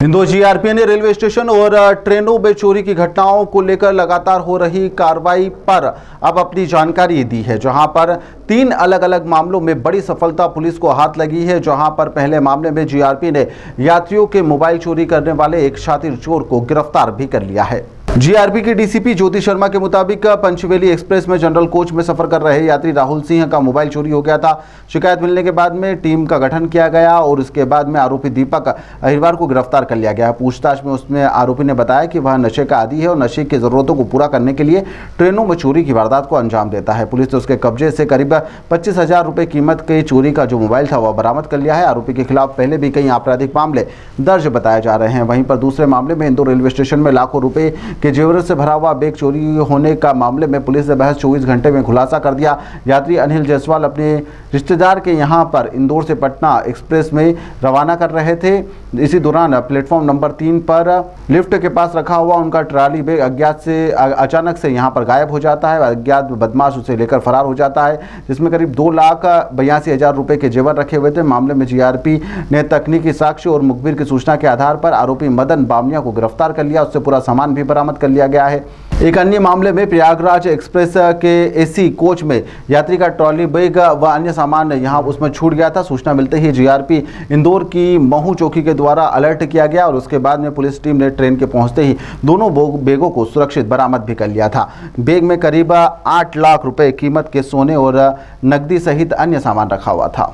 Indore GRP ने railway station और ट्रेनों में चोरी की घटनाओं को लेकर लगातार हो रही कार्रवाई पर अब अपनी जानकारी दी है, जहां पर 3 अलग अलग मामलों में बड़ी सफलता पुलिस को हाथ लगी है। जहां पर पहले मामले में जीआरपी ने यात्रियों के मोबाइल चोरी करने वाले एक शातिर चोर को गिरफ्तार भी कर लिया है। जीआरपी के डीसीपी ज्योति शर्मा के मुताबिक पंचवेली एक्सप्रेस में जनरल कोच में सफर कर रहे यात्री राहुल सिंह का मोबाइल चोरी हो गया था। शिकायत मिलने के बाद में टीम का गठन किया गया और उसके बाद में आरोपी दीपक अहिरवार को गिरफ्तार कर लिया गया। पूछताछ में उसमें आरोपी ने बताया कि वह नशे का आदी है और नशे की जरूरतों को पूरा करने के लिए ट्रेनों में चोरी की वारदात को अंजाम देता है। पुलिस ने उसके कब्जे से करीब 25,000 रुपये कीमत के चोरी का जो मोबाइल था वह बरामद कर लिया है। आरोपी के खिलाफ पहले भी कई आपराधिक मामले दर्ज बताए जा रहे हैं। वहीं पर दूसरे मामले में इंदौर रेलवे स्टेशन में लाखों रुपए के जेवर से भरा हुआ बैग चोरी होने का मामले में पुलिस ने महज 24 घंटे में खुलासा कर दिया। यात्री अनिल जायसवाल अपने रिश्तेदार के यहां पर इंदौर से पटना एक्सप्रेस में रवाना कर रहे थे। इसी दौरान प्लेटफॉर्म नंबर 3 पर लिफ्ट के पास रखा हुआ उनका ट्रॉली बैग अचानक से यहां पर गायब हो जाता है। अज्ञात बदमाश उसे लेकर फरार हो जाता है, जिसमें करीब 2,82,000 रुपए के जेवर रखे हुए थे। मामले में जीआरपी ने तकनीकी साक्ष्य और मुखबिर की सूचना के आधार पर आरोपी मदन बामनिया को गिरफ्तार कर लिया। उससे पूरा सामान भी बरामद कर लिया गया है। एक अन्य मामले में प्रयागराज एक्सप्रेस के एसी कोच में यात्री का ट्रॉली बैग व अन्य सामान यहां उसमें छूट गया था। सूचना मिलते ही जीआरपी इंदौर की महू चौकी के द्वारा अलर्ट किया गया और उसके बाद में पुलिस टीम ने ट्रेन के पहुंचते ही दोनों बैगों को सुरक्षित बरामद भी कर लिया था। बैग में करीब 8 लाख रुपए कीमत के सोने और नकदी सहित अन्य सामान रखा हुआ था।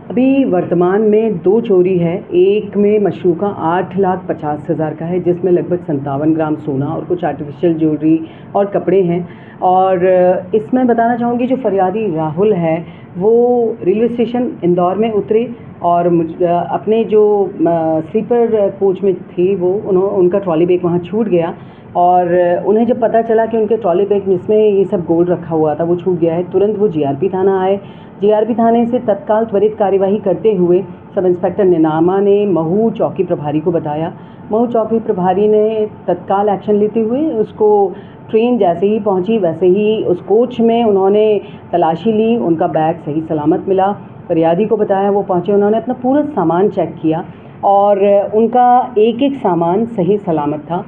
अभी वर्तमान में 2 चोरी है। एक में मशरूका 8,50,000 का है, जिसमें लगभग 57 ग्राम सोना और कुछ आर्टिफिशियल ज्वेलरी और कपड़े हैं। और इसमें बताना चाहूँगी, जो फरियादी राहुल है वो रेलवे स्टेशन इंदौर में उतरे और अपने जो स्लीपर कोच में थे उनका ट्रॉली बैग वहाँ छूट गया। और उन्हें जब पता चला कि उनके ट्रॉली बैग जिसमें ये सब गोल्ड रखा हुआ था वो छूट गया है, तुरंत वो जीआरपी थाना आए। जीआरपी थाने से तत्काल त्वरित कार्यवाही करते हुए सब इंस्पेक्टर निनामा ने महू चौकी प्रभारी को बताया। महू चौकी प्रभारी ने तत्काल एक्शन लेते हुए उसको ट्रेन जैसे ही पहुंची वैसे ही उस कोच में उन्होंने तलाशी ली। उनका बैग सही सलामत मिला। फरियादी को बताया, वो पहुंचे, उन्होंने अपना पूरा सामान चेक किया और उनका एक सामान सही सलामत था।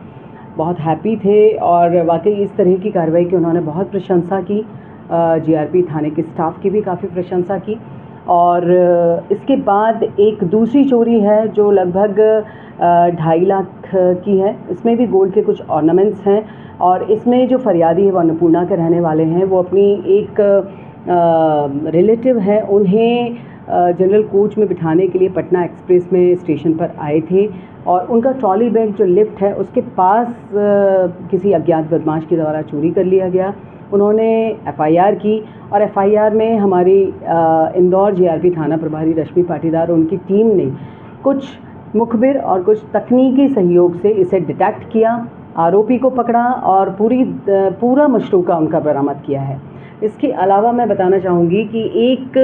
बहुत हैप्पी थे और वाकई इस तरह की कार्रवाई की उन्होंने बहुत प्रशंसा की। जीआरपी थाने के स्टाफ की भी काफ़ी प्रशंसा की। और इसके बाद एक दूसरी चोरी है जो लगभग 2.5 लाख की है। इसमें भी गोल्ड के कुछ ऑर्नामेंट्स हैं और इसमें जो फरियादी है वो अन्नपूर्णा के रहने वाले हैं। वो अपनी एक रिलेटिव है, उन्हें जनरल कोच में बिठाने के लिए पटना एक्सप्रेस में स्टेशन पर आए थे और उनका ट्रॉली बैग जो लिफ्ट है उसके पास किसी अज्ञात बदमाश के द्वारा चोरी कर लिया गया। उन्होंने एफआईआर की और एफआईआर में हमारी इंदौर जीआरपी थाना प्रभारी रश्मि पाटीदार और उनकी टीम ने कुछ मुखबिर और कुछ तकनीकी सहयोग से इसे डिटेक्ट किया, आरोपी को पकड़ा और पूरा मशरूका उनका बरामद किया है। इसके अलावा मैं बताना चाहूँगी कि एक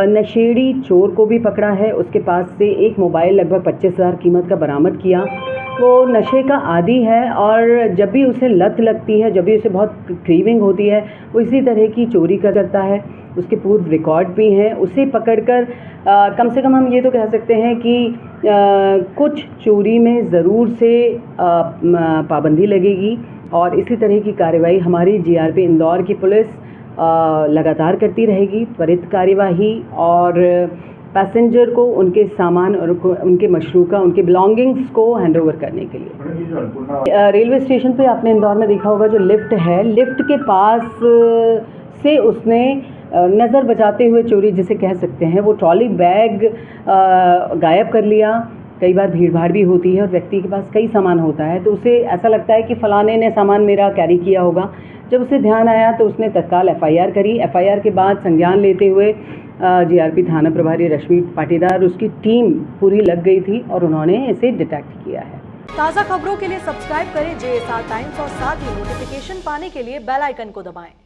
नशेड़ी चोर को भी पकड़ा है। उसके पास से एक मोबाइल लगभग 25,000 कीमत का बरामद किया। वो नशे का आदी है और जब भी उसे लत लगती है, जब भी उसे बहुत क्रेविंग होती है, वो इसी तरह की चोरी करता है। उसके पूर्व रिकॉर्ड भी हैं। उसे पकड़कर कम से कम हम ये तो कह सकते हैं कि कुछ चोरी में ज़रूर से पाबंदी लगेगी और इसी तरह की कार्रवाई हमारी जीआरपी इंदौर की पुलिस लगातार करती रहेगी। त्वरित कार्यवाही और पैसेंजर को उनके सामान और उनके मशरूका, उनके बिलोंगिंग्स को हैंडओवर करने के लिए। रेलवे स्टेशन पे आपने इंदौर में देखा होगा, जो लिफ्ट है, लिफ्ट के पास से उसने नज़र बचाते हुए चोरी जिसे कह सकते हैं, वो ट्रॉली बैग गायब कर लिया। कई बार भीड़ भाड़ भी होती है और व्यक्ति के पास कई सामान होता है तो उसे ऐसा लगता है कि फ़लाने ने सामान मेरा कैरी किया होगा। जब उसे ध्यान आया तो उसने तत्काल एफआईआर करी। एफआईआर के बाद संज्ञान लेते हुए जीआरपी थाना प्रभारी रश्मि पाटीदार, उसकी टीम पूरी लग गई थी और उन्होंने इसे डिटेक्ट किया है। ताज़ा खबरों के लिए सब्सक्राइब करें JSR टाइम्स और साथ ही नोटिफिकेशन पाने के लिए बेल आइकन को दबाएं।